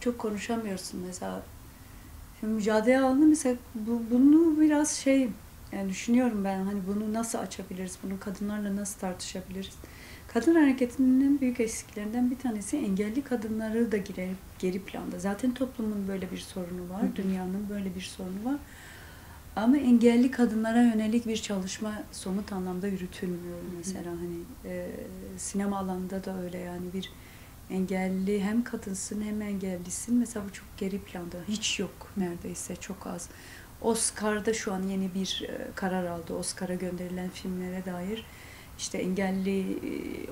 çok konuşamıyorsun mesela. Şimdi mücadele alanı mesela bunu biraz yani düşünüyorum ben hani bunu nasıl açabiliriz, bunu kadınlarla nasıl tartışabiliriz? Kadın hareketinin büyük eksikliklerinden bir tanesi engelli kadınları da geri planda. Zaten toplumun böyle bir sorunu var, dünyanın böyle bir sorunu var. Ama engelli kadınlara yönelik bir çalışma somut anlamda yürütülmüyor mesela hani sinema alanında da öyle yani bir engelli hem kadınsın hem engellisin mesela bu çok geri planda hiç yok neredeyse çok az. Oscar'da şu an yeni bir karar aldı. Oscar'a gönderilen filmlere dair işte engelli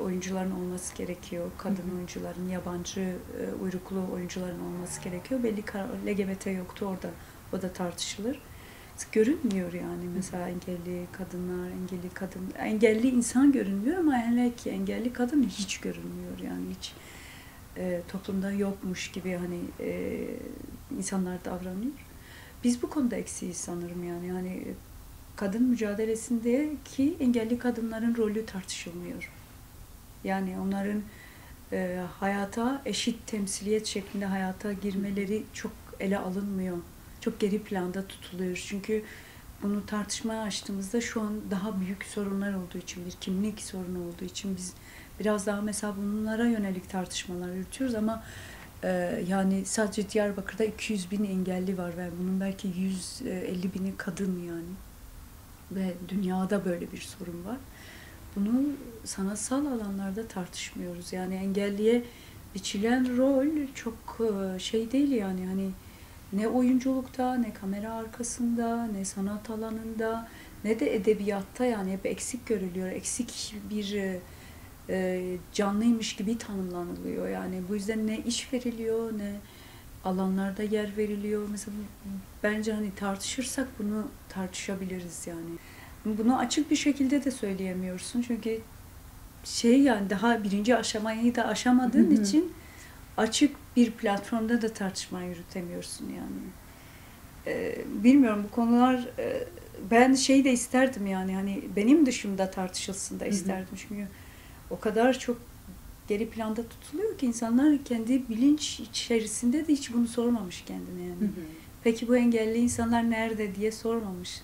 oyuncuların olması gerekiyor. Kadın oyuncuların, yabancı uyruklu oyuncuların olması gerekiyor. Belli LGBT yoktu orada. O da tartışılır. Görünmüyor yani mesela engelli kadınlar, engelli insan görünmüyor ama hele ki engelli kadın hiç görünmüyor yani hiç toplumda yokmuş gibi hani insanlar davranıyor. Biz bu konuda eksiyiz sanırım yani kadın mücadelesindeki engelli kadınların rolü tartışılmıyor. Yani onların hayata eşit temsiliyet şeklinde hayata girmeleri çok ele alınmıyor. Çok geri planda tutuluyor. Çünkü bunu tartışmaya açtığımızda şu an daha büyük sorunlar olduğu için, bir kimlik sorunu olduğu için biz biraz daha mesela bunlara yönelik tartışmalar yürütüyoruz ama yani sadece Diyarbakır'da 200 bin engelli var ve bunun belki 150 bini kadın yani. Ve dünyada böyle bir sorun var. Bunu sanatsal alanlarda tartışmıyoruz. Yani engelliye biçilen rol çok değil yani hani ne oyunculukta, ne kamera arkasında, ne sanat alanında, ne de edebiyatta yani hep eksik görülüyor. Eksik bir canlıymış gibi tanımlanılıyor. Yani bu yüzden ne iş veriliyor, ne alanlarda yer veriliyor. Mesela bence hani tartışırsak bunu tartışabiliriz yani. Bunu açık bir şekilde de söyleyemiyorsun. Çünkü yani daha birinci aşamayı da aşamadığın için açık bir platformda da tartışma yürütemiyorsun yani. Bilmiyorum bu konular ben de isterdim yani hani benim dışımda tartışılsın da isterdim. Çünkü o kadar çok geri planda tutuluyor ki insanlar kendi bilinç içerisinde de hiç bunu sormamış kendine yani. Peki bu engelli insanlar nerede diye sormamış.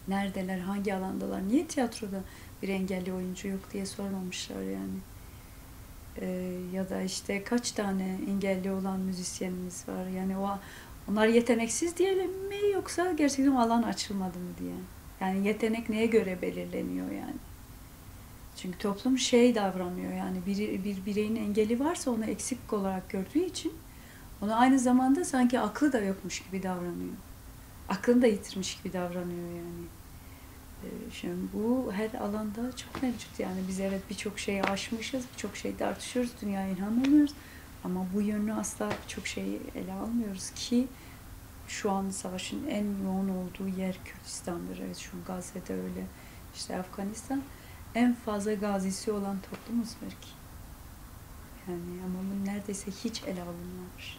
Neredeler, hangi alandalar, niye tiyatroda bir engelli oyuncu yok diye sormamışlar yani. Ya da işte kaç tane engelli olan müzisyenimiz var yani onlar yeteneksiz diyelim mi yoksa gerçekten alan açılmadı mı diye. Yani yetenek neye göre belirleniyor yani. Çünkü toplum davranıyor yani bir bireyin engeli varsa onu eksik olarak gördüğü için ona aynı zamanda sanki aklı da yokmuş gibi davranıyor. Aklını da yitirmiş gibi davranıyor yani. Şimdi bu her alanda çok mevcut yani biz evet birçok şeyi aşmışız, birçok şeyi tartışıyoruz, dünyaya ilham oluyoruz ama bu yönünü asla birçok şeyi ele almıyoruz ki şu an savaşın en yoğun olduğu yer Kürdistan'dır. Evet şu an Gazze'de öyle, işte Afganistan en fazla gazisi olan toplumuz belki. Yani ama bu neredeyse hiç ele alınmamış.